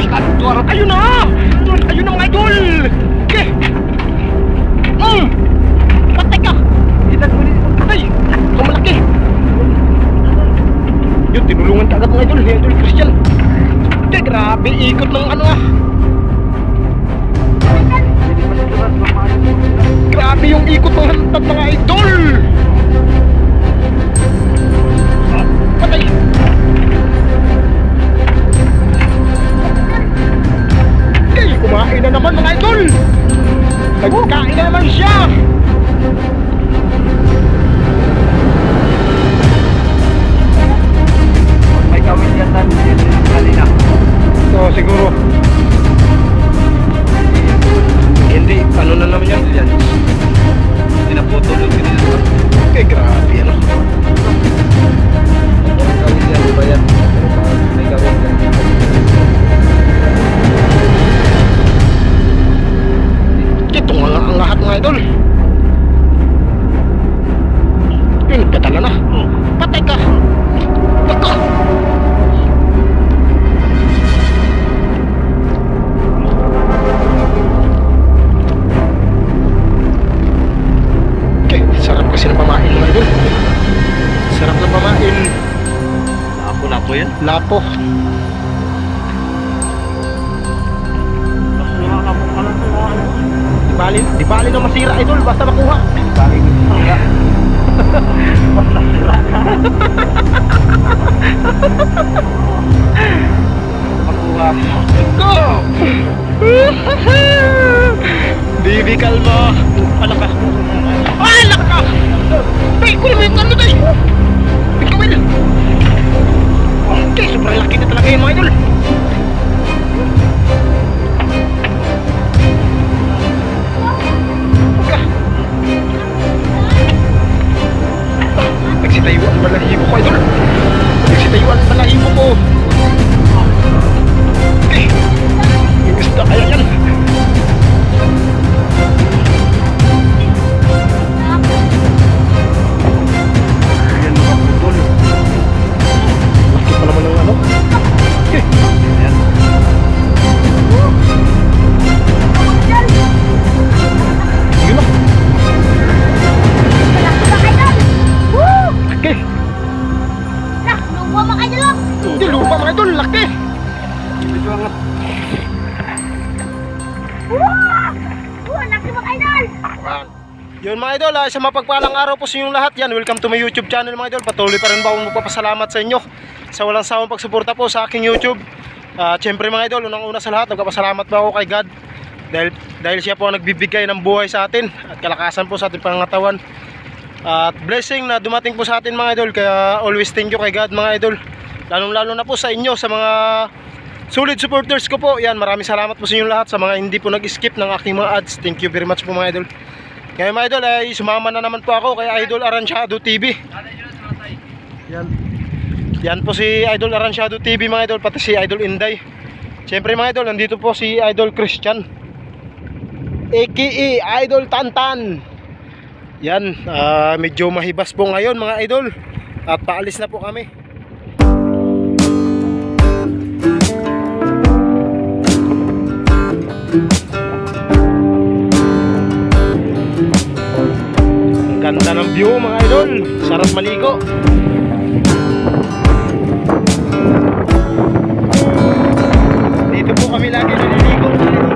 Uy! Ayun na! Ayun na mga idol! Okay! Patay ka! Ay! Ito malaki! Yun, tinulungan ka agad mga idol. Ni Idol Christian. Okay, grabe ikot ng ano ah. Grabe yung ikot ng hantad mga idol. Patay. Okay, kumain na naman mga idol. Nagkain na naman siya. May gawin yan tayo kanina. So siguro hindi, ano na naman yan? Pinaputol yung pinila. Okay, grabe ano. May gawin yan, iba yan. May gawin yan. Ito nga ang lahat mga idol. Yun, patala na. Patay ka. Baka. Okay, sarap kasi ng pamain mga idol. Sarap ng pamain. Lapo yan. Lapo. Di bali na masira idol, basta makuha. Bali masira. Basta masira. Makuha mo. Go! Bibi, kalma. Alak ka. Alak ka! Tay, kunin mo yung kano, tay. Bigawin. Okay, sobrang laki na talaga yun mga idol. Nagsitayuan balahibo ko idol. Nagsitayuan balahibo ko. Okay, yung gusto kaya yan. Ayan mga putol. Laki pa naman ng ano. Okay, ayan. Sige na. Laki. Lupa mga idol. Hindi, lupa mga idol, laki. Medyo angat. Laki mga idol. Yun mga idol, sa mapagpalang araw po sa inyong lahat yan. Welcome to my YouTube channel mga idol. Patuloy pa rin ba akong magpapasalamat sa inyo sa walang sawang pagsuporta po sa aking YouTube. Siyempre mga idol, unang-una sa lahat, nagpapasalamat pa ako kay God dahil siya po ang nagbibigay ng buhay sa atin at kalakasan po sa ating pangangatawan. At blessing na dumating po sa atin mga idol. Kaya always thank you kay God mga idol. Lalong-lalo na po sa inyo, sa mga solid supporters ko po. Yan, maraming salamat po sa inyo lahat. Sa mga hindi po nag-skip ng aking mga ads, thank you very much po mga idol. Kaya mga idol, ay sumama na naman po ako kay Idol Aranciado TV. Yan po si Idol Aranciado TV mga idol, pati si Idol Inday. Siyempre mga idol, nandito po si Idol Christian aka Idol Tantan. Yan, medyo mahibas po ngayon mga idol. At paalis na po kami. Ang ganda ng view mga idol. Sarap maligo. Dito po kami lagi naliligo mga idol.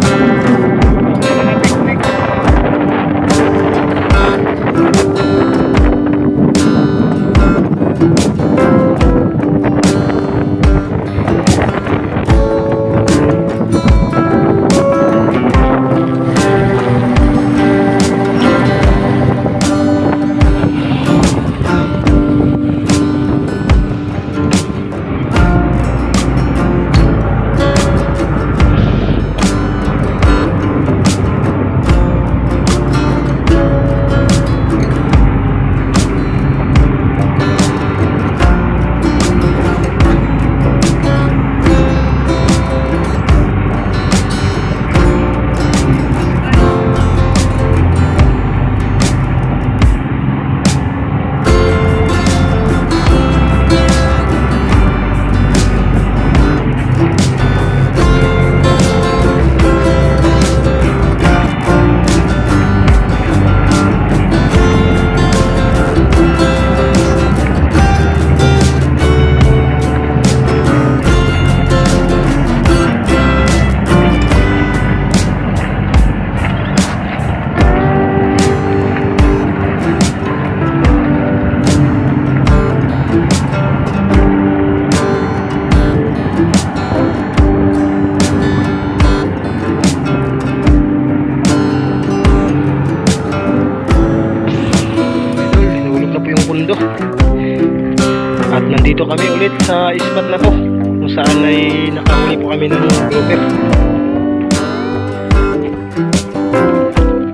Nandito kami ulit sa spot na to kung saan ay nakahuli po kami ng grouper.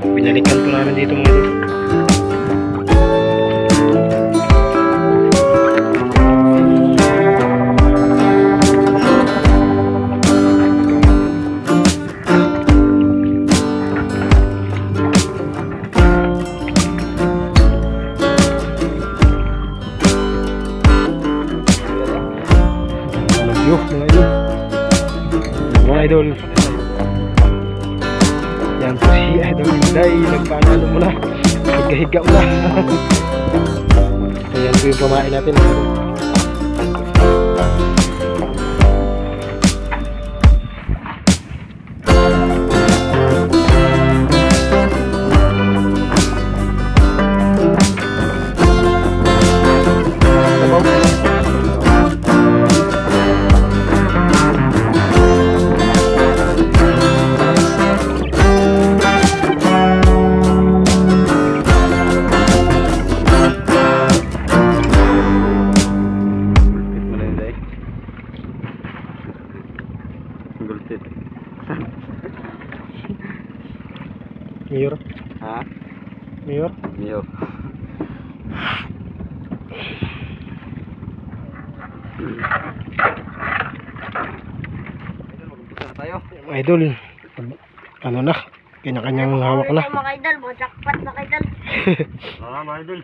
Binalikan po namin dito mga idol. Mga idol, yan po si Idol Inday, nagpaanalo mo na, higa-higa mo na. Ayan po yung pamain natin. Mayor? Ha? Mayor? Mayor. Tayo. Mga idol, ano na, kanya-kanyang hawak na. Mga idol, mga jackpot mga idol. Mga idol.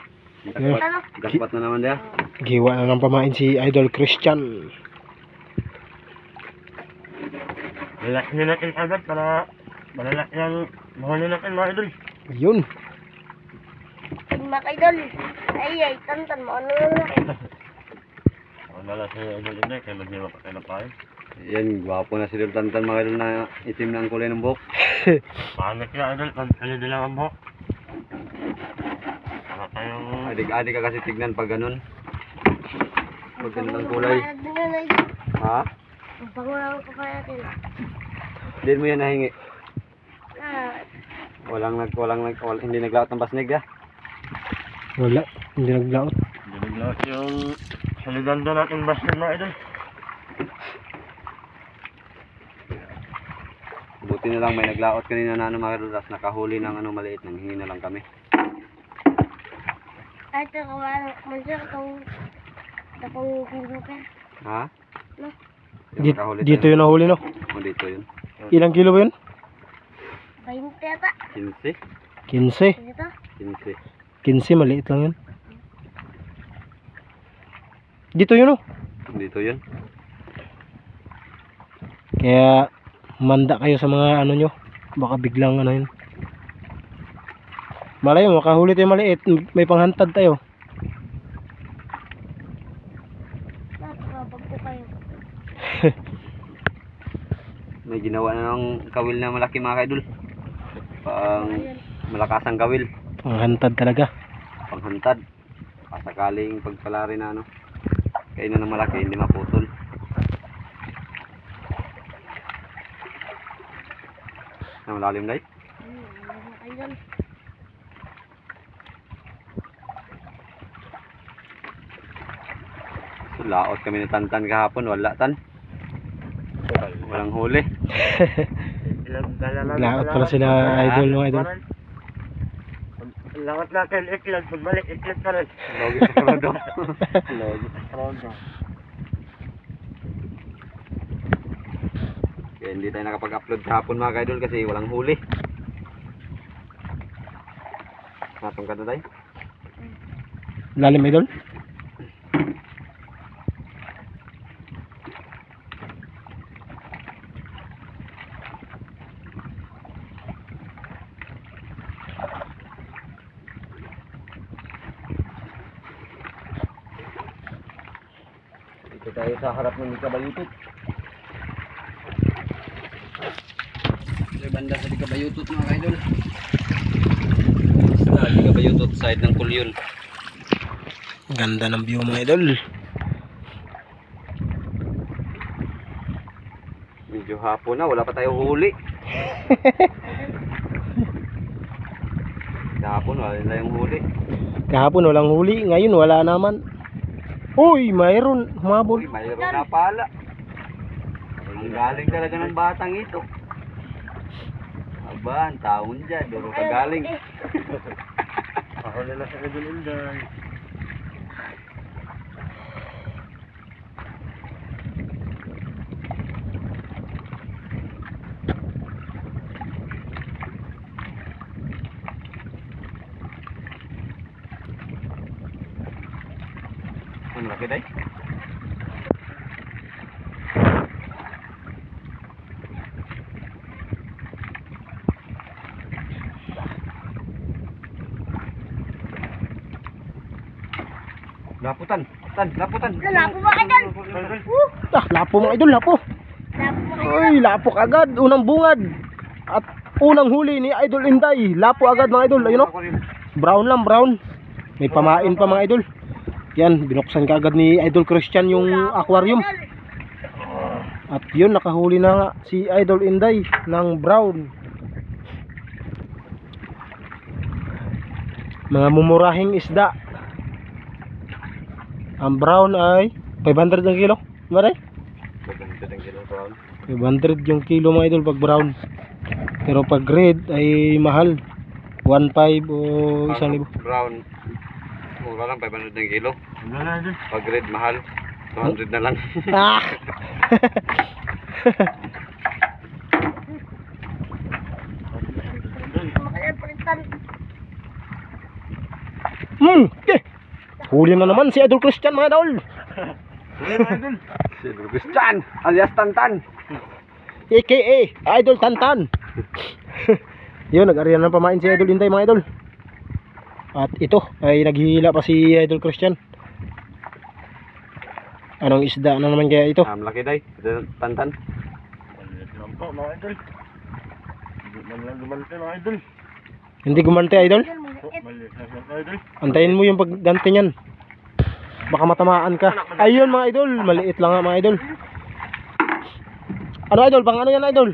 Ano? Jackpot na naman dia. Giwa na ng pamain si Idol Christian. Lalaki na natin agad para malalaki ang mahuli natin mga idol. Yun. Mga idol. Ay, tantan mo. Ano na? Ang lalaki na idol hindi, kaya mag-iwa pa kayo na pahay. Yan, gwapo na si Idol Tantan mga idol na itim na ang kulay ng buhok. Pangit na idol, ano din lang ang buhok. Para tayong... Adik-adik ka kasi tignan pag ganun. Pag ganun ang kulay. Ha? Pangulang ko kaya din. Hindi mo yan nahingi. Ah, Hindi naglaot ng basnig ya? Wala, hindi naglaot. Hindi naglaot yung salidando natin basnig mga idol. Buti na lang may naglaot kanina na ano mga idol, tapos nakahuli ng ano maliit, nanghingi na lang kami. ay, ito kawan. Mansur itong grouper. Ha? No? Yung nakahuli Dito tayo. yun nahuli no? O, dito yun. Ilang kilo ba yun? 20 ata. 15? 15. Dito. 15. 15, maliit lang yun. Dito yun oh. Dito yun. Kaya manda kayo sa mga ano nyo. Baka biglang ano yun. Malay mo, makahuli tayo maliit. May panghantad tayo. Nakakabag ko kayo. May ginawa na ng kawil na malaki mga kaidol. Pang malakasang kawil. Panghantad talaga. Panghantad. Pasakaling pagpalari na ano. Kain na ng malaki, hindi maputol. Na malalim na Mga idol. laot kami ni Tantan kahapon, wala tan. Walang huli. Laot pala sila idol mga idol. Laot natin iklog, pagbalik iklog pa rin. Logi sa krodo. Logi sa krodo. Kaya hindi tayo nakapag-upload kahapon mga idol kasi walang huli. Natong ka na tayo? Lalim idol. Dito tayo sa harap ng Dikabayutot. Sa banda sa Dikabayutot mga idol. Sa Dikabayutot side ng Kulyon. Ganda ng view mga idol. Medyo hapon na, wala pa tayo huli. Kahapon wala na yung huli. Kahapon walang huli, ngayon wala naman. Uy, mayroon. Humabol. Uy, mayroon na pala. Ang galing talaga ng batang ito. Aba, ang taon dyan. Duro ka galing. Ako nila sa Idol Inday. Ang laki day. Laputan. Laputan. Lapo ba, idol? Lapo mga idol, lapo. Lapo ba, idol? Uy, lapo agad. Unang bungad. At unang huli ni Idol Inday. Lapo agad mga idol. Ayun o. Brown lang, brown. May pamain pa mga idol. Yan, binuksan kaagad ni Idol Christian yung aquarium. At yun, nakahuli na nga si Idol Inday ng brown. Mga mumurahing isda. Ang brown ay 500 ang kilo. Maray? 500 yung kilo mga idol pag brown. Pero pag red ay mahal. 1.5 o 1,000. Brown. Mura lang, 500 ng kilo. Pag red, mahal. 200 na lang. Ah! Makailan. Okay. Huli na naman si Idol Christian mga idol. Si Christian, alias Tantan. AKA Idol Tantan. Yun, nag-arian ng pamain si Idol Inday mga idol. At ito ay naghihila pa si Idol Christian. Anong isda na naman kaya ito? Laki day, Tantan. Mga idol. Hindi gumante idol. Antayin mo yung pagganti niyan. Baka matamaan ka. Ayun mga idol, maliit lang nga mga idol. Ano idol, pang ano yan idol?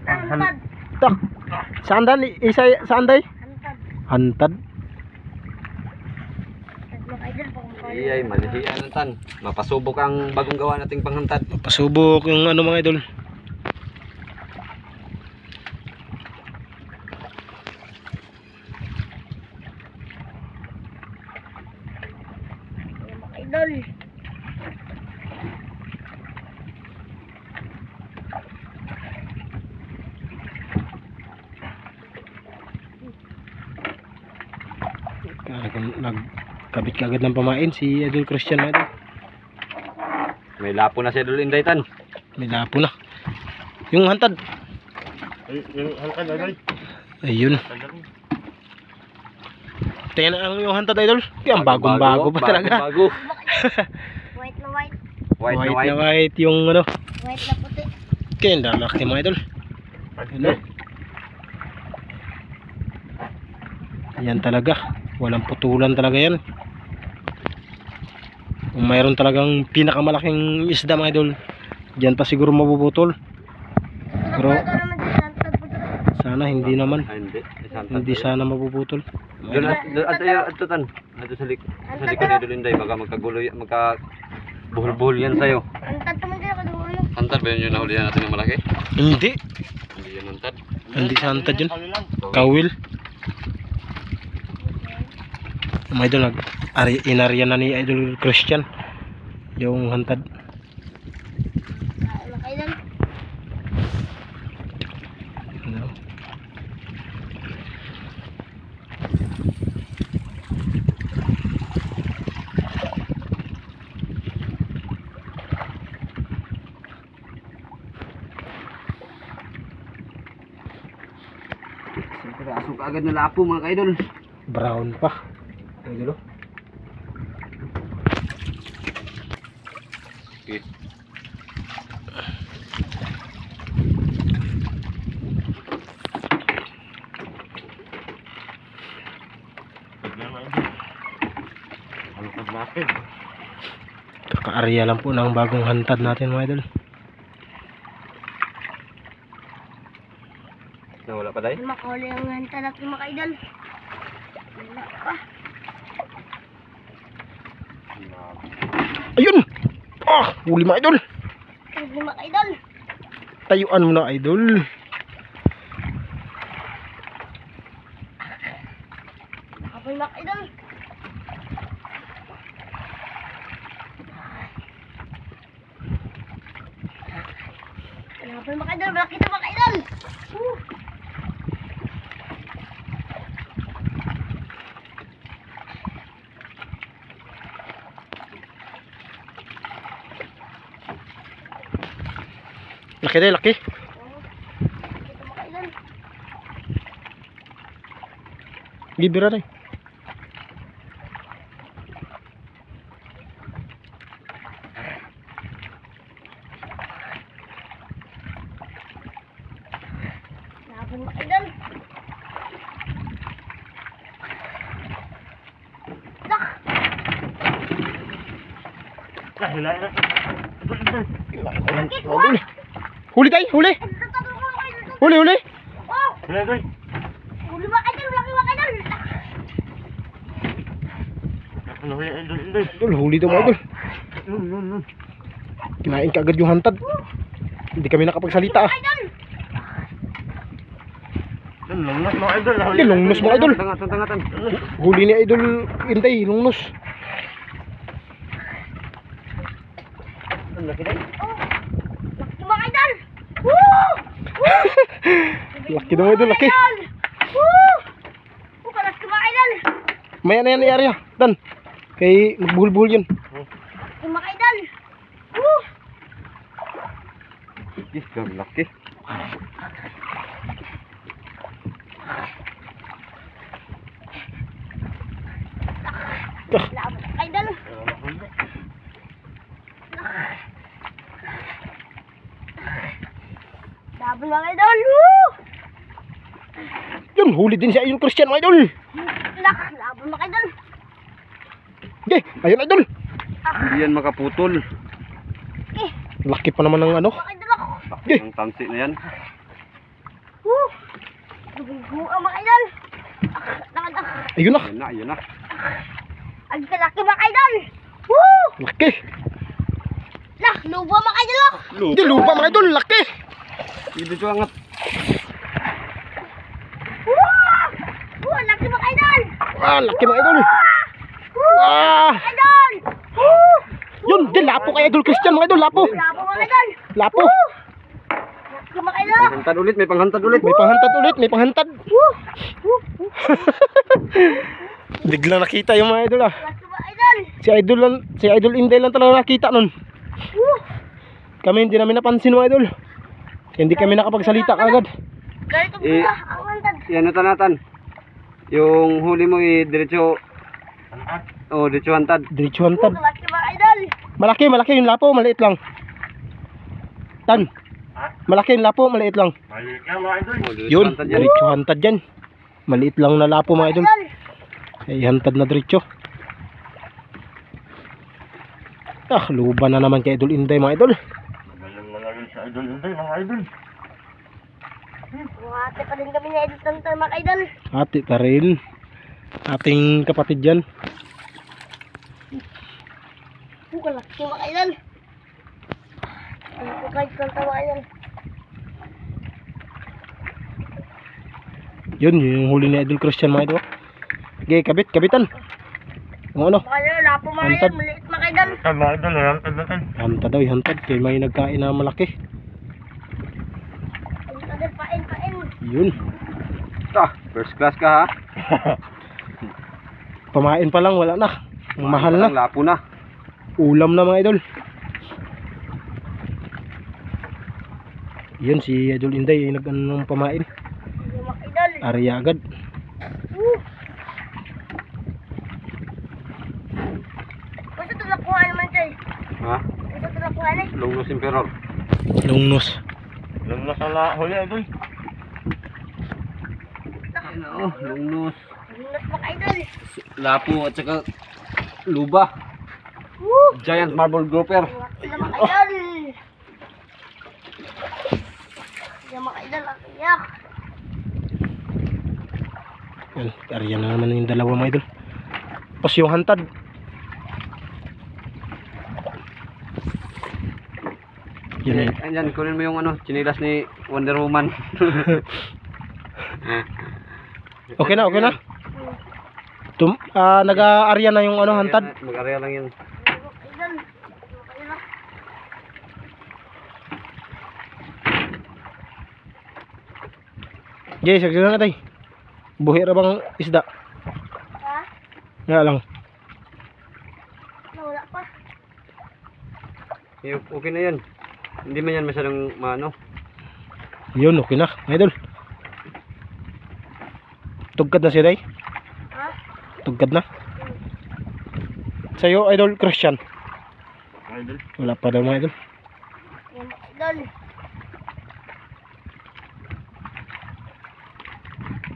Hantad. Tak. Saan dan? Isa saan day? Hantad. Hantad. Mga idol, Iyay, malihian ng tan. Mapasubok ang bagong gawa nating panghantad. Pasubok yung ano mga idol. idol. Nagkabit kagad ng pamain si Idol Christian natin. May lapo na si Idol Inday tan. May lapo na. Yung hantad. Yung hantad Idol. Ayun. Tingnan ang yung hantad idol. Yan bagong-bago pa talaga. Bago. White na white. White Na white yung ano. White na puti. Kaya laki mga idol. Ano? Yan talaga. Walang putulan talaga yan. Kung mayroon talagang pinakamalaking isda mga idol, diyan pa siguro mabubutol. Pero sana hindi naman. Hindi sana mabubutol. Doon at tan. Ato sa likod ni Idol Inday baka magkagulo buhol-buhol yan sa'yo. Hantad naman kayo kadulo. Hantad ba yun yung nahulihan natin ng malaki? Hindi. Hindi yan hantad. Hindi sa hantad yun. Kawil. Mga idol, inarya na ni Idol Christian yung hantad. Mga idol. Ano? Asok agad na lapo mga kaidol. Brown pa. Idol. Okay. Kaka-area lang po ng bagong hantad natin mga idol. Nawala pa tayo? Makahuli ang hantad natin mga idol. Wala pa. Ayun! Ah! Huli mga idol! Huli mga idol. Tayuan mo na idol. Huli mga idol. Huli mga idol. Malaki na mga idol. Laki tayo, laki. Ito mga idol. Gibira na eh. Huli mga idol. Sak! Hilahin na. Idol. Huli tayo, huli. Huli, huli. Oh! Hilahin idol. Huli mga idol. Malaki mga idol. Ano huli idol idol. Idol, huli daw mga idol. Nun. Kinain ka agad yung hantad. Hindi kami nakapagsalita ah. Idol! Lungnos mga idol. Hindi, lungnos mga idol. Tangatan. Huli ni Idol Inday, lungnos. Ang laki tayo. Oh! Laki mga idol! Woo! Laki daw idol, laki. Woo! Laki mga idol! Maya na yan i area. Dan. Kay magbuhol-buhol yun. Laki mga idol! Woo! Laki. Laban mga idol! Laban mga idol! Woo! Yun, huli din si Idol Christian mga idol. Laban mga idol! Okay, ayun idol. Hindi yan makaputol. Eh, Laki pa naman ng ano. mga idol ako! Laki ng tansi na yan. Woo! Duguguan mga idol! Nakada! Ayun na, Ayun na. Ang kalaki mga idol! Woo! laki. Lubo mga idol ako! Hindi, lupa mga idol, laki. Hindi ko angat. Woo! Laki mga idol! Ah, laki mga idol. Woo! Ah, Idol! Woo! yun, din lapo kay Idol Christian mga idol, lapo. Lapo mga idol! Lapo. Laki mga idol! Panghantad ulit, may panghantad ulit. May panghantad ulit, may panghantad. Woo! Woo! Biglang nakita yung mga idol ah. Laki mga idol! Si Idol Inday lang talaga nakita nun. Woo! Kami hindi namin napansin mga idol. Hindi kami nakapagsalita kagad. Ganito Eh, pala ang hantad. Yan natanatan. Yung huli mo diretso. Oh, diretso hantad. Diretso hantad. Laki mga idol! Malaki yung lapo, maliit lang. Tan. Malaki yung lapo, maliit lang. Maliit ka mga idol. Oh, diretso Yun, hantad yan. diretso hantad yan. Maliit lang na lapo mga idol. Idol! Ay hantad na diretso. Ah, luba na naman kay Idol Inday mga idol. Magaling na lang sa idol idol mga idol. Buhati pa din kami na idol tantan mga idol. Ate pa rin. Ating kapatid yan. Laki mga idol. Ano ko kahit tantan mga idol. Yun, yung huli ni Idol Christian mga idol. Okay, kabitan. Yung ano? Mga idol, lapo mga Hantad. idol. Maliit mga idol. Mga idol, hantad natin. Hantad daw, hantad. Kaya may nagkain na malaki. Idol, pain. Yun. First class ka ha. Pamain pa lang, wala na. Ang mahal na. Lapo na. Ulam na mga idol. Yun, si Idol Inday ay nag-ano ng pamain. Yung mga idol. Area agad. Basta ito nakuha naman ito eh. Ha? Basta ito nakuha na eh. Lungnos Emperor. Lungnos. Lungnos ala huli idol. Oh, lungnos. Lunas mga idol. Lapo at saka luba. Giant marble grouper. Yung mga idol. Yung mga idol. Ang iyak. Yan, area na naman yung dalawa mga idol. Tapos yung hantad. Ayan, kunin mo yung ano, chinilas ni Wonder Woman. Okay na, okay na. Nag-aarya na yung ano, hantad. Mag-area lang yun. Idol. Okay na. Jay, sagsagan na tayo. Buhi ra bang isda? Ha? Nga lang. Nawala pa. Okay na yan. Hindi man yan masyadong maano. Yun, okay na. Mga idol. Tugkad na siya, day. Ha? Tugkad na. Sa'yo, idol, Christian. Idol. Wala pa daw mga idol. Yan, idol.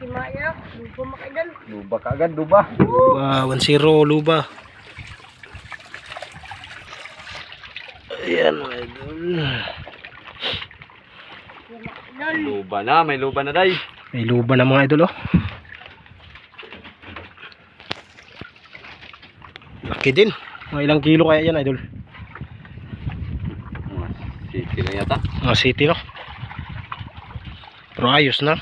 Timaya. Lupa mga idol. Luba ka agad, luba. Luba, 1-0, luba. Ayan mga idol. Yan mga idol. Luba na, may luba na day. May luba na mga idol, oh. Laki din. Mga ilang kilo kaya yan, idol? City lang yata. Mga city, no? Pero ayos na.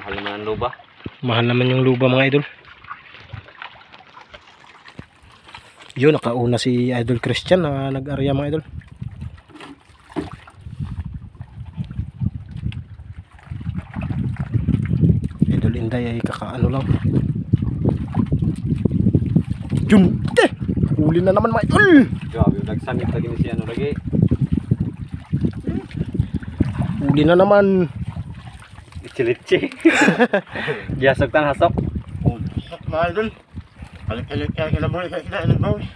Mahal naman ang luba. Mahal naman yung luba mga idol. Yun, nakauna si Idol Christian na nag-arya mga idol. Idol Inday ay kakaano lang. Yun! Huli na naman mga idol! Grabe, nagsangit lagi ni si ano lagi. Huli na naman. Ichilitsi. Giasok tan hasok. Mga idol. Alik-alik kaya kinabawi kaya kinabawi.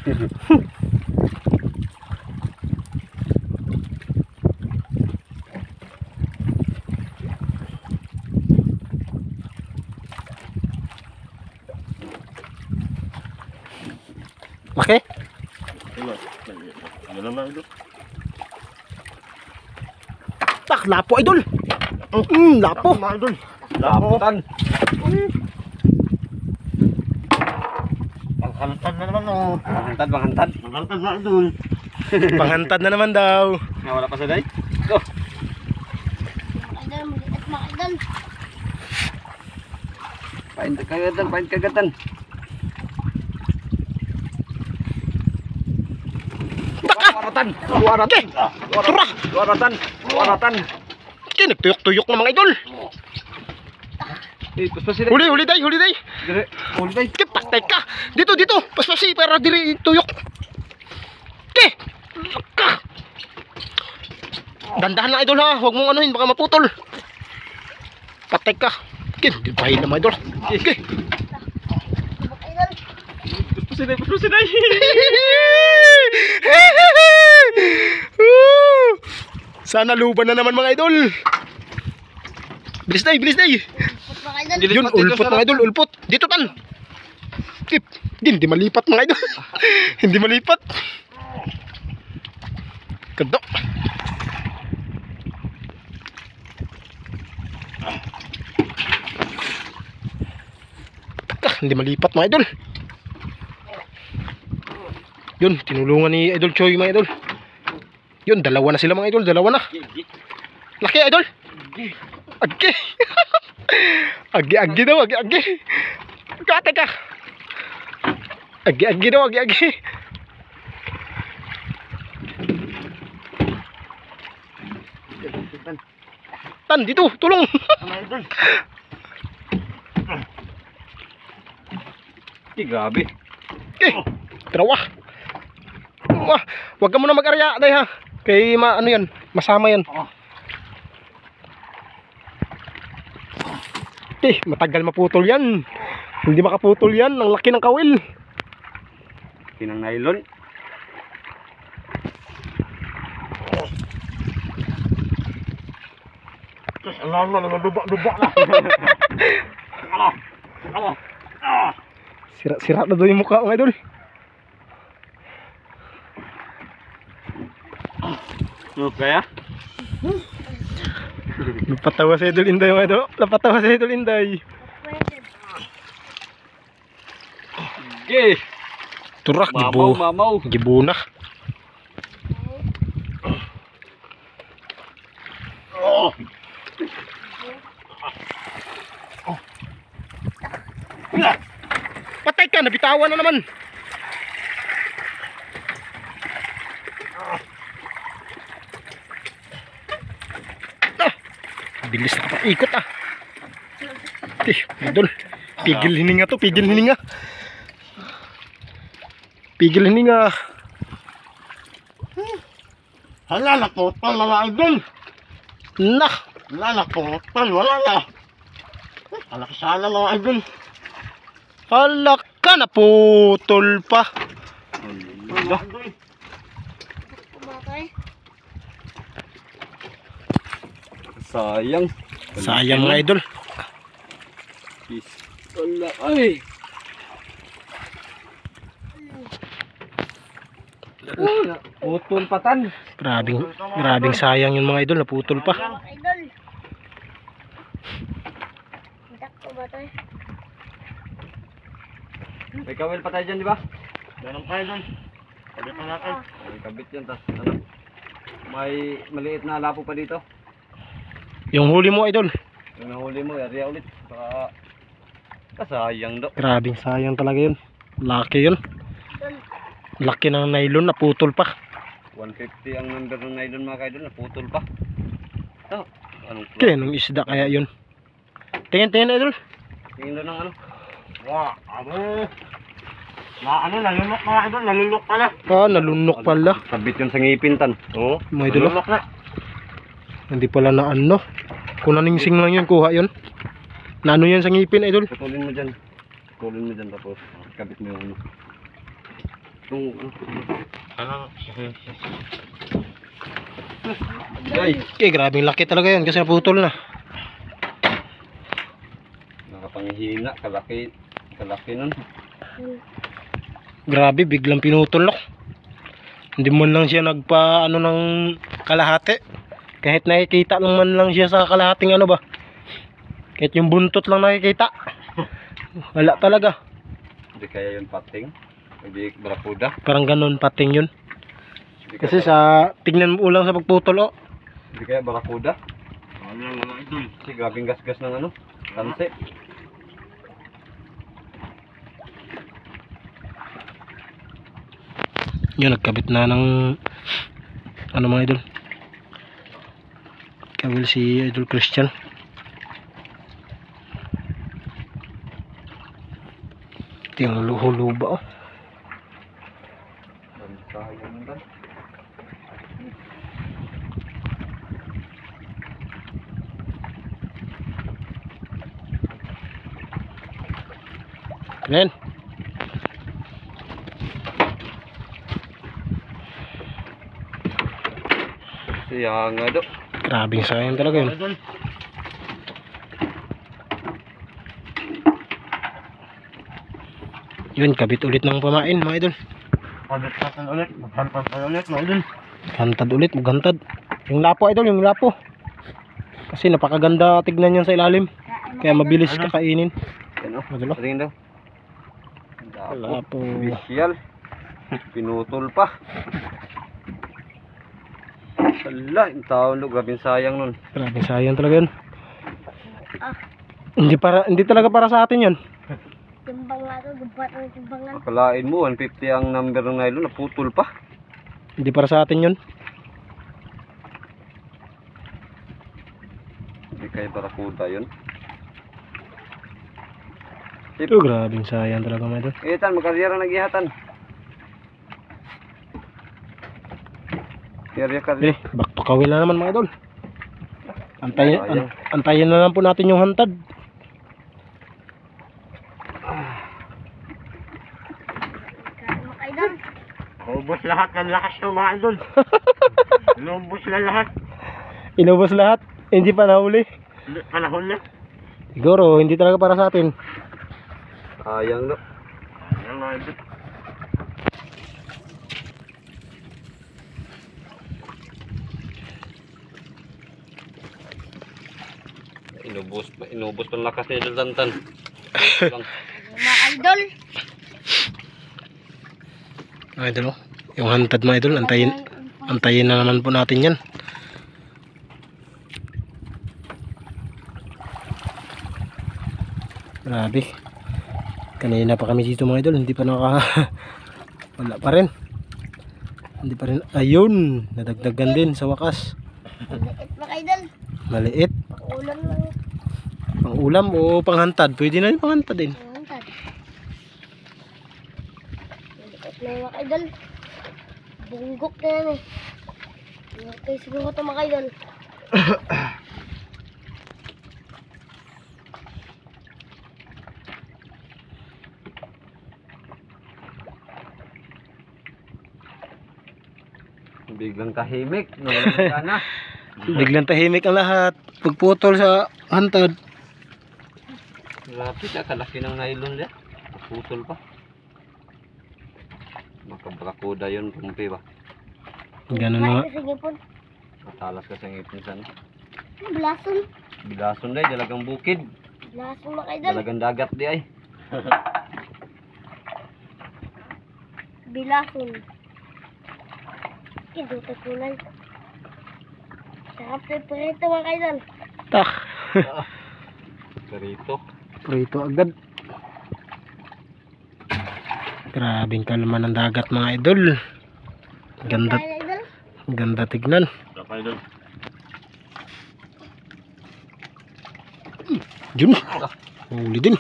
Laki? Tak, lapo idol. Lapo. Idol. Laputan. Panghantad na naman oh. Panghantad, panghantad. Panghantad na idol. Panghantad na naman daw. Wala pa sa day. Go. Mga idol, maliit mga idol. Pain kagatan, pain kagatan. Luaratan, luaratan. Turah. Luaratan, luaratan. Nagtuyok-tuyok na mga idol. Paspas sila. Huli, huli day, huli day. Dire, huli day. Taktek ka. Dito, dito. Paspasi para diri tuyok. Ke. Ka. Dandahan lang idol ha. Huwag mong anuhin, baka maputol. Patek ka. Ke, di bahay na mga idol. Ke. Mga idol. Paspas sila, paspas sila. Sana luban na naman mga idol. Bilis day, bilis day. Ulpot mga idol. Yun, ulpot mga idol, ulpot. Dito tan. Tip. Hindi malipat mga idol. Hindi malipat. Kado. Hindi malipat mga idol. Yun, tinulungan ni Idol Choy mga idol. Yun, dalawa na sila mga idol, dalawa na. Laki idol. Agi. Agi daw, agi. Kate ka. Agi daw, agi. Tan, dito, tulong. Grabe. Trawa. Wah, wag ka muna mag-arya, day ha. Kay ano yan, masama yan. Matagal maputol yan. Hindi makaputol yan, ang laki ng kawil. Kinang nylon. Alam na, duba na. Sira na doon yung mukha mga idol. Kaya? Napatawa si Idol Inday mga idol. Napatawa si Idol Inday. Pwede. Okay. Turak, Mamaw, mamaw. gibuna. ka, nabitawan na naman. Bilis na kapag-ikot ah. Idol. Pigil hininga to, pigil hininga. Pigil hininga. Hala, naputol mga idol. Nah. Wala, naputol. Wala na. Alak sana mga idol. Halak ka, naputol pa. Hala. Kumakay. Sayang. Sayang mga idol. Wala, ay. Putol patan. Grabing sayang yun mga idol, naputol pa. Mga idol. Hitak ko ba tayo? May kawil pa tayo dyan, di ba? Meron pa dyan. Kabit na natin. May kabit yan, tas ano? May maliit na lapo pa dito. Yung huli mo idol. Yung nahuli mo, area ulit. Baka kasayang do. Grabing sayang talaga yun. Laki yun. Idol. Laki ng nylon, naputol pa. 150 ang number ng nylon mga kaidol, naputol pa. Ito, anong Kaya nung isda kaya yun. Tingin idol. tingin doon ng ano? Wow, abo. Ano, nalunok mga idol, nalunok pala. Ah, nalunok pala. Sabit yun sa ngipin tan. Oo, Mga idol. nalunok na. Hindi pala na ano. Kung naningsing lang yun, kuha yun. Na ano yan sa ngipin idol. Putulin mo dyan. Putulin mo dyan tapos kabit mo yung ano. Itong ano? Ay, Grabing laki talaga yun kasi naputol na. nakapanghina, kalaki nun. Grabe, biglang pinutol no. Hindi man lang siya nagpa ano ng kalahati. Kahit nakikita lang man lang siya sa kalahating ano ba. Kahit yung buntot lang nakikita. Wala talaga. Hindi kaya yun pating. Hindi barakuda. Parang ganun pating yun. Hindi Kasi kaya, sa tingnan mo lang sa pagputol oh. hindi kaya barakuda. Ano mga idol? Kasi grabing gasgas ng ano, tanse. Yun, nagkabit na ng ano mga idol. Kawil si Idol Christian. Ito yung luho-luba oh. Sayang nun. Ayan. Siya nga do. Grabing sayang talaga yun. Yun, kabit ulit ng pamain mga idol. Kabit natin ulit. Maghantan tayo ulit mga idol. Gantad ulit, maghantad. Yung lapo idol, yung lapo. Kasi napakaganda tignan yan sa ilalim. Kaya mabilis kakainin. Yan o. Idol oh. Tingin daw. Lapo. Official. Pinutol pa. Wala, yung taon do. Grabing sayang nun. Grabing sayang talaga yun. Ah, Hindi talaga para sa atin yun. timbang nga ito. Gubat ang timbangan. Akalain mo, 150 ang number ng nylon. Naputol pa. Hindi para sa atin yun. Hindi kaya barakuda yun. Ito, grabing sayang talaga mga idol. Itan, magkaryara nag-ihatan. Karya. Eh, back to kawil na naman mga idol. Antayin na lang po natin yung hantad. Kain mga idol. Ubus lahat ng lakas ng mga idol. Inubos na lahat. Inubos lahat. Hindi pa nahuli. Panahon na. Siguro, hindi talaga para sa atin. Sayang no. Sayang mga idol. Inubos ng lakas ni Idol Tantan. Mga idol. Mga idol, oh. Yung hantad mga idol, antayin na naman po natin yan. Grabe. Kanina pa kami dito mga idol, hindi pa wala pa rin. Hindi pa rin. Ayun, nadagdagan din sa wakas. Maliit mga idol. Maliit. Ulam lang. Pang ulam o panghantad. Pwede na rin panghantad din. Mantad. Maliit na yung mga idol. Bunggok na yan eh. Okay, siguro ito mga idol. Biglang tahimik. Nawala na. Biglang tahimik ang lahat. Pagputol sa hantad. Grabe, kalaki ng nylon niya. Putol pa. Makabrakuda yun, pumpi ba? Ganun na. Kasi ngipon. Matalas kasi ang ipin sana. Blason. Bilason day, dalagang bukid. Blason mga idol. Dalagang dagat di ay. Bilason. Kindutot kulay. Sarap na prito mga idol. Tak. Karito. Prito agad. Grabing kalman ng dagat mga idol. Ganda, Kaya idol. ganda tignan. Dapat idol. Yun. Huli din.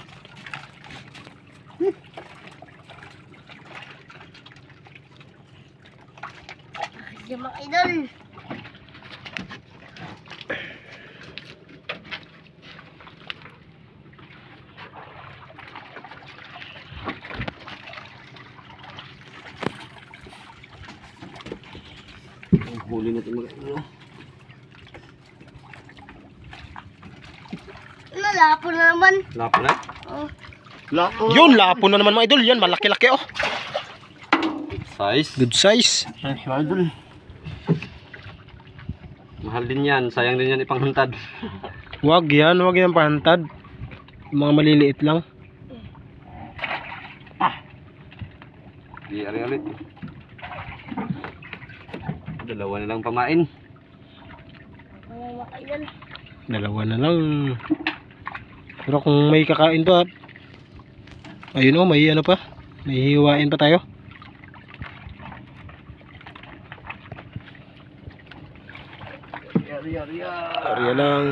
Kasi mga idol. Huli natin mga idol. Nalapo na naman. Lapo na? Oh. Lapo. Yun, lapo na naman mga idol. Yan, malaki-laki oh. Size. Good size. Size mga idol. Mahal din yan. Sayang din yan ipanghantad. Wag yan pahantad. Yung mga maliliit lang. Di ari-alit. Dalawa na lang pamain. Mga idol. Dalawa na lang. Pero kung may kakain pa, ayun oh, may ano pa. May hiwain pa tayo. Arya lang.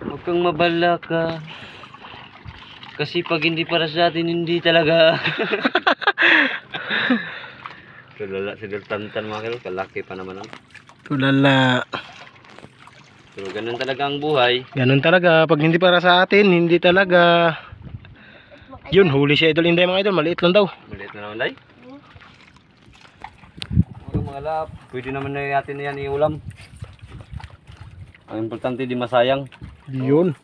Huwag kang mabala ka. Kasi pag hindi para sa atin, hindi talaga. Tulala si Tantan mga kilo. Kalaki pa naman. Tulala. Pero ganun talaga ang buhay. Ganun talaga. Pag hindi para sa atin, hindi talaga. Yun, huli si Idol Inday mga idol. Maliit lang daw. Maliit na naman day. Mga lap. Pwede naman na natin yan iulam. Ang importante di masayang. Yun.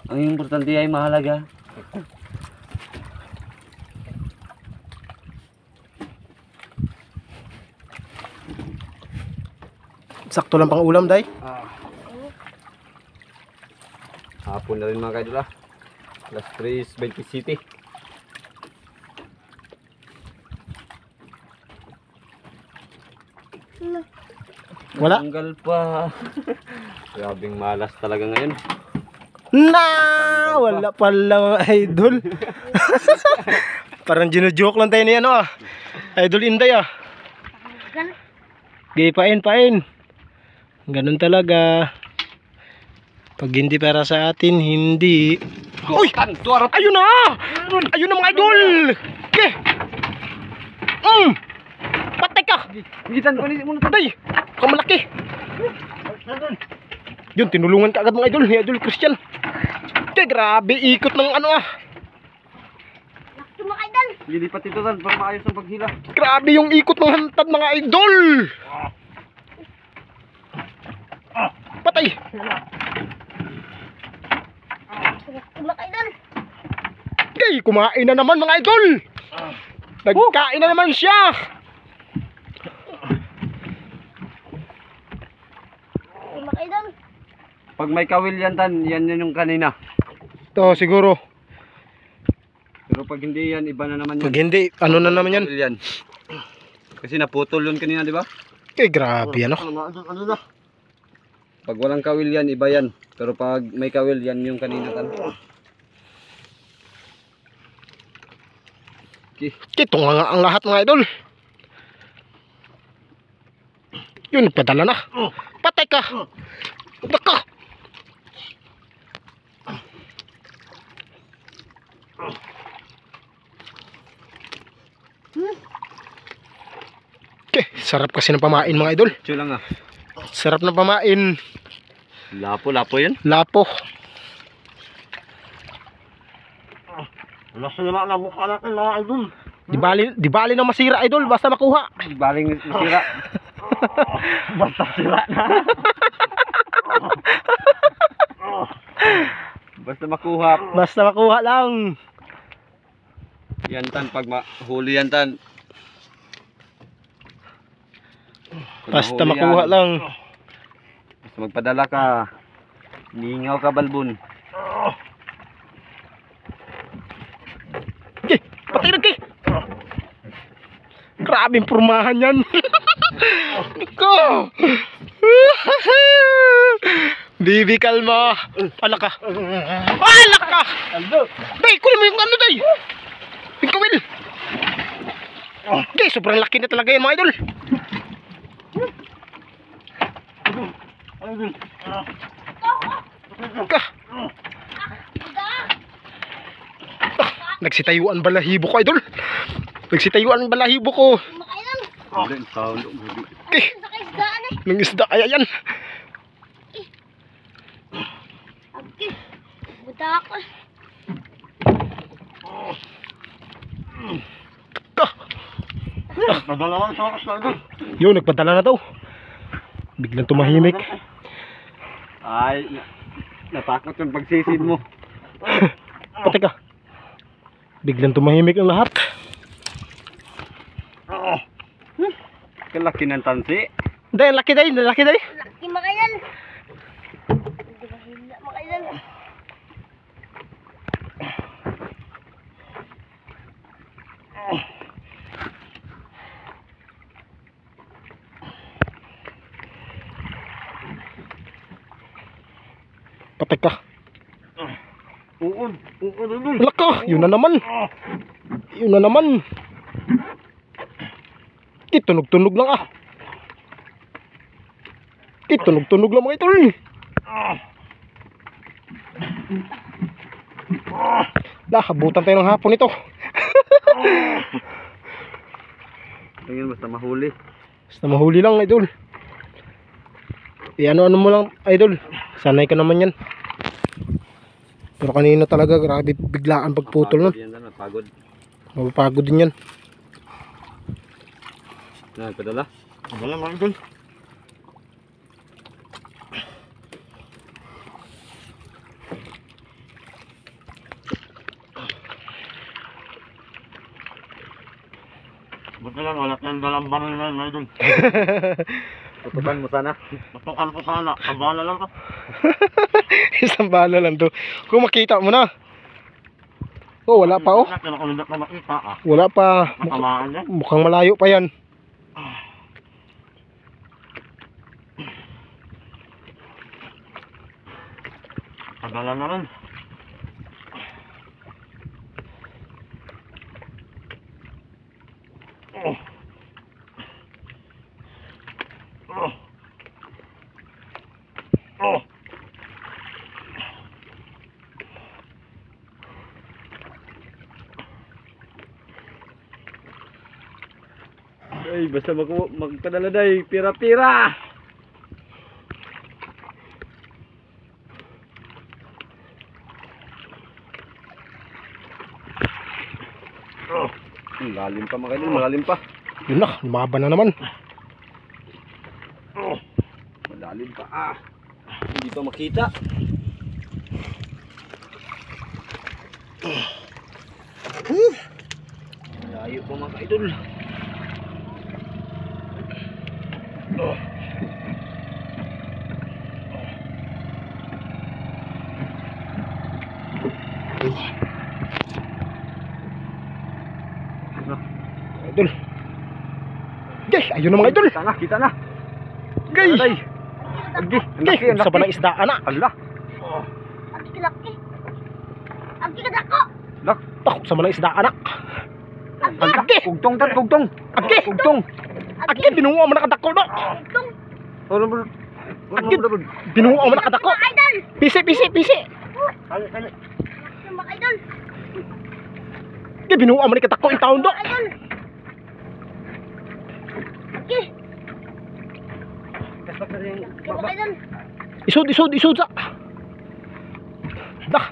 Ang importante ay mahalaga. Sakto lang pang ulam, day. Hapon na rin mga kaidol ah. Alas 3:20 City. Wala. Tanggal pa. Grabing malas talaga ngayon. Na! Wala pala mga idol. Parang gino-joke lang tayo ni ano ah. Idol Inday ah. Gay, pain. Ganun talaga. Pag hindi para sa atin, hindi. Uy! Ayun na! Ayun na mga idol! Okay! Patay ka! Gitan ko ni muna. Patay! Kamalaki! Yun, tinulungan ka agad mga idol. Ni Idol Christian. Okay, grabe. Ikot ng ano ah. Lakto mga idol. Lilipat ito tan para maayos ang paghila. Grabe yung ikot ng hantad mga idol. Patay! Lakto mga idol. Okay, kumain na naman mga idol. Nagkain na naman siya. Lakto mga idol. Pag may kawil yan tan, yan yung kanina. Ito siguro. Pero pag hindi yan, iba na naman yan. Pag hindi, ano na naman yan. Kawil yan. Kasi naputol yun kanina, di ba? Grabe ano. Ano na? Pag walang kawil yan, iba yan. Pero pag may kawil, yan yung kanina tan. Okay. Ito nga ang lahat mga idol. Yun, nagpadala na. Patay ka. Naka. Okay, sarap kasi ng pamain mga idol. Ito lang ah. Sarap ng pamain. Lapo yan. Lapo. Wala sila na mukha natin mga idol. Di bali na masira idol, basta makuha. Baling masira. Basta sira na. Basta makuha. Basta makuha lang. Yan tan, pag huli yan tan. Pag Basta nahuli makuha yan, lang. Basta magpadala ka. Ningaw ka balbon. Okay, patay na kay. Grabing pormahan yan. Iko. Bibi kalma. Alak ka. Alak ka. Day, kunin mo yung ano day. Yung kawil. Okay, sobrang laki na talaga yan mga idol. Ka. Nagsitayuan balahibo ko idol. Nagsitayuan balahibo ko. Makailan. Ulit, sound. Okay, Sa kaisdaan eh. nang isda kaya yan. Okay. Buta ako. Ka. Nadala lang sa wakas na idol. Yun, nagpadala na daw. Biglang tumahimik. Ay, natakot yung pagsisid mo. Pati ka. Biglang tumahimik ang lahat. Kalaki ng tansi. Day, laki day, laki day. Laki makailan. Hindi ba hila makailan. Pati ka. Uod idol. Laka, yun na naman. Yun na naman. Tunog-tunog lang ah. Tunog-tunog lang mga idol. Habutan tayo ng hapon ito. Tingin basta mahuli. Basta mahuli lang idol. Ano mo lang idol. Sanay ka naman yan. Pero kanina talaga grabe biglaan pagputol nun. Yan na, pagod. Mapapagod din yan. Nagpadala? Padala mga idol. Buti lang, wala tayong dalang baril na yun, idol. Tutukan mo sana. Tutukan ko sana. Kabala lang ka. Isang bala lang to. Kung makita mo na. Oh, wala pa oh. Kinakulibat na makita ah. Wala pa. Matamaan yan. Mukhang malayo pa yan. Kabala na rin. Ay, basta magpadala day, pira-pira. Malalim pa mga idol, malalim pa. Yun na, lumaban na naman. Malalim pa ah. Hindi pa makita. Layo pa mga idol. Idol. Okay, ayun na mga idol. Kita na, kita na. Gay! Aday. Agi, Gay! Sa ba ng isda, anak? Allah. Agi kalaki. Agi kadako. Lak. Tak, sa ba ng isda, anak? Allah. Kugtong tan, kugtong. Agi! Kugtong. Agi, binuha mo nakadako, no? Itong Ano ba? Agi, binuha mo nakadako. mga idol. Pisi, pisi, pisi. Mga idol. Agi, binuha mo nakadako yung taon, do. Mga idol. Agi. Mga idol. Isod, isod, isod sa. Dah.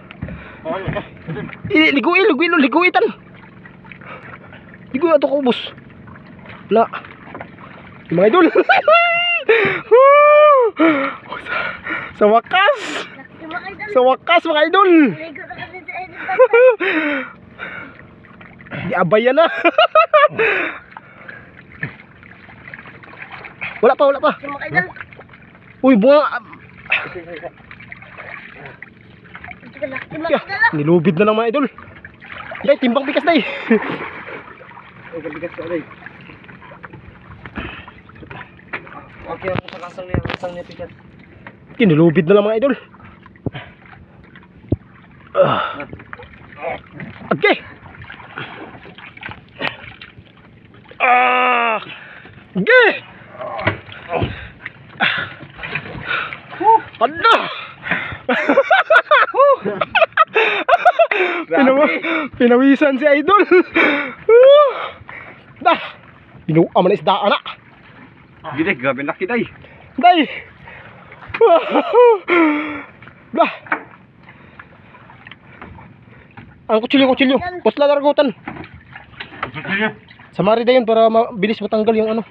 Ligui, ligui, ligui tan. Ligui ato ko, boss. Wala. Yung mga idol. Sa wakas. Mga idol. Sa wakas, mga idol. Ligo na kami sa idol. Di abayan na. Wala pa, wala pa. Mga idol. Uy, bunga. Agi kalaki mga Yeah, idol. nilubid na lang mga idol. Day, timbang bigas day. Okay, ako sa kasang niya pikat. Nilubid na lang mga idol. Okay. Okay. Ada. Pinawisan si idol. Dah. Binuha man isda anak. Gini, grabe laki day. Day. Dah. Ang kutsilyo. Putla dargutan. Sa marida yun para mabilis matanggal yung ano.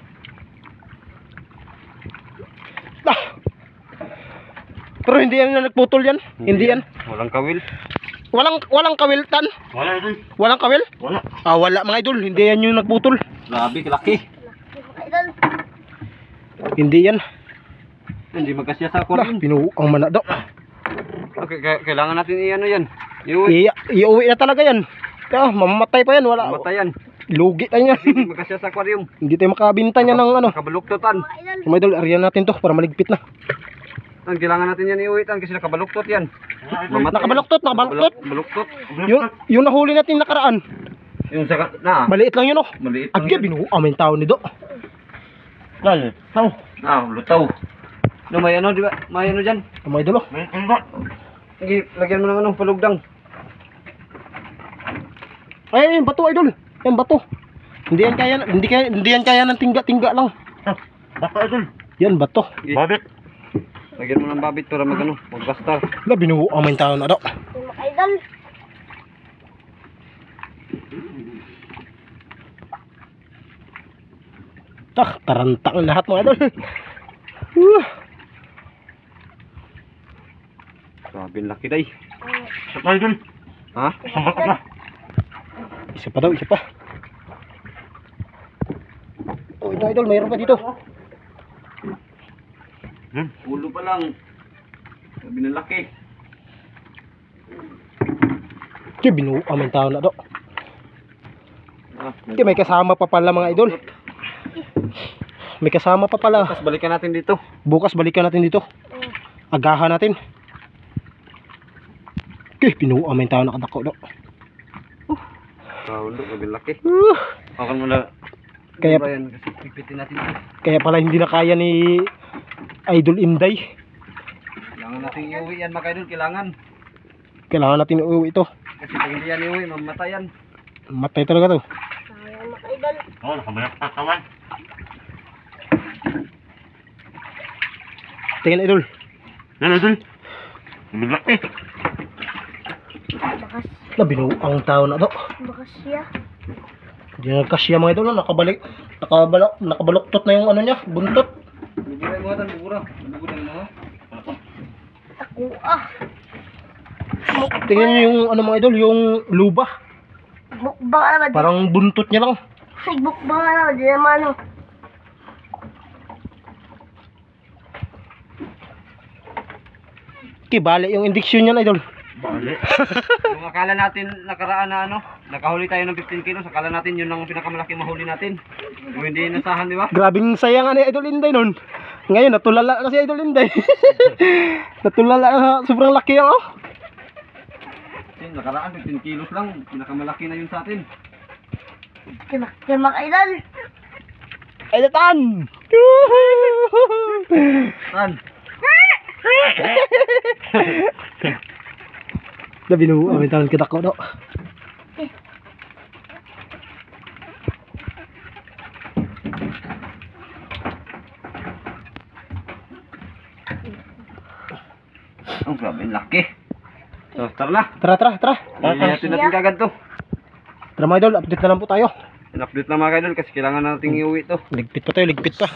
Dah. Pero hindi yan na nagputol yan. Hindi yan. Walang kawil. Walang kawiltan. Wala idol. Walang kawil? Wala. Wala mga idol. Hindi yan yung nagputol. Grabe, laki. Mga idol. Hindi yan. Hindi magkasya sa Lah, aquarium. pinuang mana daw. Okay, kailangan natin i-ano yan. Iuwi. Iuwi na talaga yan. Mamamatay pa yan. Wala. Matayan. Lugi tayo yan. Hindi magkasya sa aquarium. Hindi tayo makabinta niya ng ano. Kabaluktotan. Mga idol. Mga idol, ariyan natin to para maligpit na. Ang kailangan natin yan iuwi tan kasi nakabaluktot yan. Nakabaluktot. Baluktot. Yung nahuli natin nakaraan. Yung sa na. Maliit lang yun oh. Maliit lang. Agya, binuha may tao ni do. Lal. Tao. Lutaw. No, may ano, di ba? May ano dyan. Mga idol oh. Sige, lagyan mo ng ano, palugdang. Ay, yung bato idol. Yan bato. Hindi yan kaya ng tingga lang. Baka idol. Yan bato. Babit. Lagyan mo ng babit para magano, magbastar. La, binuha may tao na do. Mga idol. Tarantang lahat mga idol. Grabe laki day. Mga Idol. Ha? idol. Isa pa daw, isa pa. Oh, ito idol, mayroon pa dito. Ulo pa lang. Sabi ng laki. Kaya binuha may tao na do. Kaya may kasama pa pala mga idol. May kasama pa pala. Tapos balikan natin dito. Bukas balikan natin dito. Agahan natin. Kaya binuha may tao nakadako do. Ulo, sabi laki. Akan mo na. Kaya- Ba yan? Kasi pipitin natin ito. Kaya pala hindi na kaya ni Idol Inday. Kailangan natin iuwi yan mga idol. Kailangan natin iuwi ito. Kasi pag hindi yan iuwi, mamatay yan. Matay talaga to. Sayang mga idol. Oo, nakabalak pa kawan. Tingnan idol. Yan idol. Laki. Bakas. Na binuha ang tao na do. Bakas siya. Hindi na nagkasya mga idol. Nakabaluktot na yung ano niya. Buntot. Buburay mo atan, bubura. Buburay mo. Ako ah. Tingnan niyo yung ano mga idol. Yung luba. Mukbang naman. Parang buntot niya lang. Mukbang naman. Di naman ano. Kibali yung indiksyon niya idol. Bale. Yung akala natin nakaraan na ano, nakahuli tayo ng 15 kilos, akala natin yun ang pinakamalaki mahuli natin. Yung hindi inasahan, di ba? Grabing sayangan ni Idol Inday nun. Ngayon, natulala na si Idol Inday. Natulala na, sobrang laki oh. Yung nakaraan, 15 kilos lang. Pinakamalaki na yun sa atin. Yan mga idol. Ay, natan! Tan! Nabinu, amin talang kita ko, no? Oh, grabe, laki. So, tara na. Tara. Iyatin natin kagad to. Tara mga idol, update na lang po tayo. In-update na mga idol kasi kailangan nating iuwi to. Ligpit pa tayo, ligpit pa.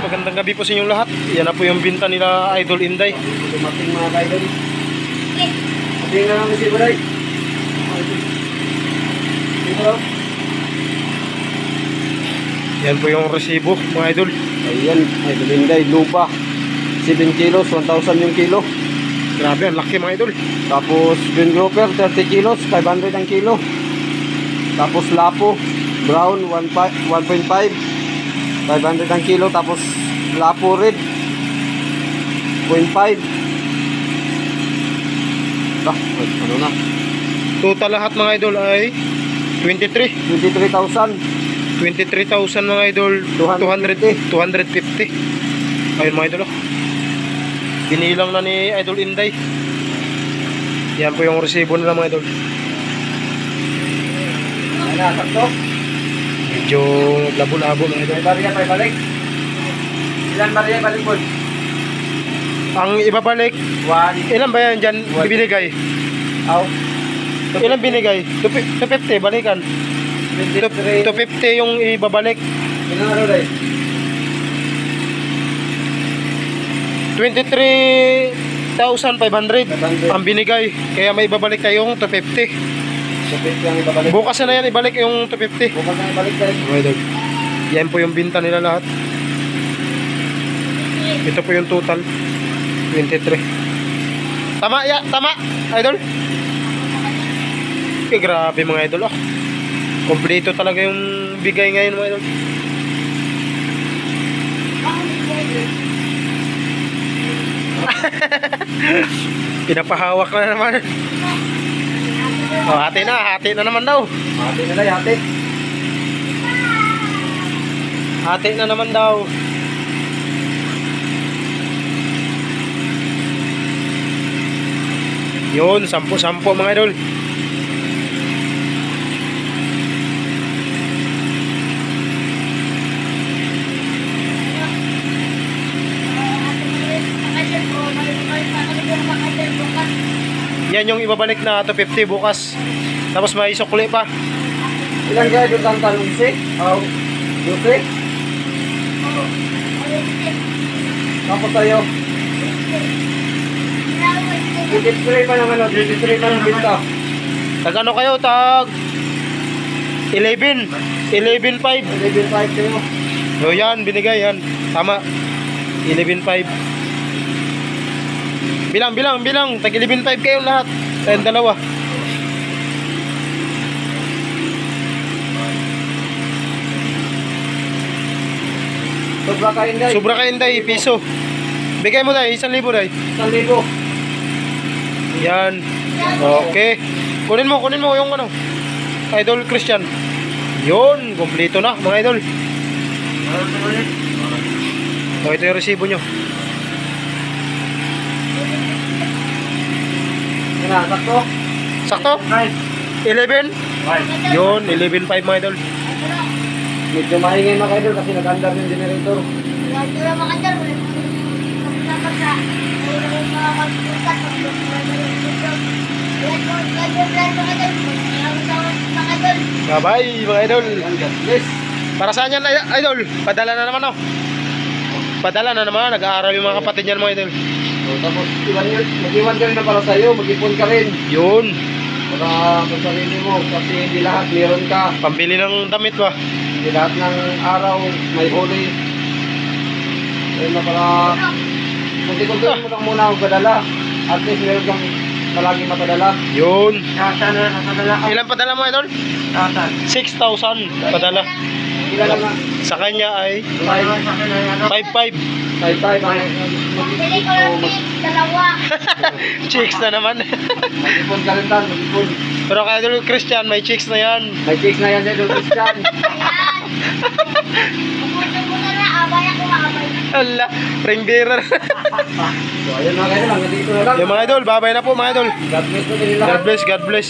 Magandang gabi po sa inyong lahat. Yan na po yung binta nila Idol Inday. Dumating mga idol. Tingnan na namin si Baday. Yan po yung resibo mga idol. Ayan, idol Inday, lupa. 7 kilos, 1,000 yung kilo. Grabe, ang laki mga idol. Tapos green grouper, 30 kilos, 500 ang kilo. Tapos lapo, brown, 1.5, 500 ang kilo. Tapos lapo red, 0.5. Ano na? Total lahat mga idol ay 23. 23,000. 23,000 mga idol. 250. Ayun mga idol oh. Binilang na ni Idol Inday. Yan po yung resibo nila mga idol. Ano, sakto? Medyo labo-labo mga idol. May bariya pa ibalik. Ilan bariya ibalik po? Ang ibabalik, 1. ilan ba yan dyan binigay? Aw. Ilan binigay? 250, balikan. 23. 250 yung ibabalik. Ilan ano rin? 23,500 ang binigay. Kaya may ibabalik kayong 250. 250 ang ibabalik. Bukas na yan ibalik yung 250. Bukas na ibalik tayo. Idol. Yan po yung binta nila lahat. Ito po yung total. 23. Tama ya, tama. Idol. Okay, grabe mga idol oh. Kompleto talaga yung bigay ngayon mga idol. Pinapahawak na naman. Oh, hati na naman daw. Hati na lang, hati. Hati na naman daw. Yun, 10 mga idol. Yan yung ibabalik na 250 bukas. Tapos may sukli pa. Ilan kaya yung tantan? 11? Aw. 12? Tapos tayo. 23 pa naman, 23 pa ng binta. Tag ano kayo? Tag 11. 11.5. 11.5 kayo. So yan, binigay yan. Tama. 11.5. Bilang. Tag 11.5 kayong lahat. Kayong dalawa. Sobra ka Inday. Sobra ka Inday, piso. Bigay mo dahil, 1,000 dahil. 1,000. Yan. Okay. Kunin mo yung ano. Idol Christian. Yun, kompleto na mga idol. O, ito yung resibo nyo. Yan na, sakto. Sakto? Nice. 11? Nice. Yun, 11.5 mga idol. Medyo maingay mga idol kasi nag-andar yung generator. Wala na mga idol. Kapag sa mga magpukat, Bye-bye mga idol. Yes. Para saan yan idol? Padala na naman oh. Padala na naman, nag-aaral yung mga kapatid niyan mga idol. So, tapos mag-iwan ka rin na para sa'yo, mag-ipon ka rin. Yun, Para sa sarili mo, kasi hindi lahat meron ka. pambili ng damit ba? Hindi lahat ng araw may huli. Ayun na para, kunti-kunti mo lang muna magpadala. At least meron kang palagi mapadala. Yun. Saan na napadala ka? Ilan padala mo idol? Saan? 6,000 padala. Ilan lang na? Sa kanya ay 5.5. 5-5 ang Pili ko lang dalawa. Chicks na naman. mag-ipon ka rin tan, mag-ipon. Pero kay idol Christian, may chicks na yan. May chicks na yan dyan, Christian. Ayan. Pupunta mo na na, abay ako, abay. Ala, ring bearer. So ayun mga idol, hanggang dito na lang. Yung mga idol, babay na po mga idol. God bless po din lahat. God bless, God bless.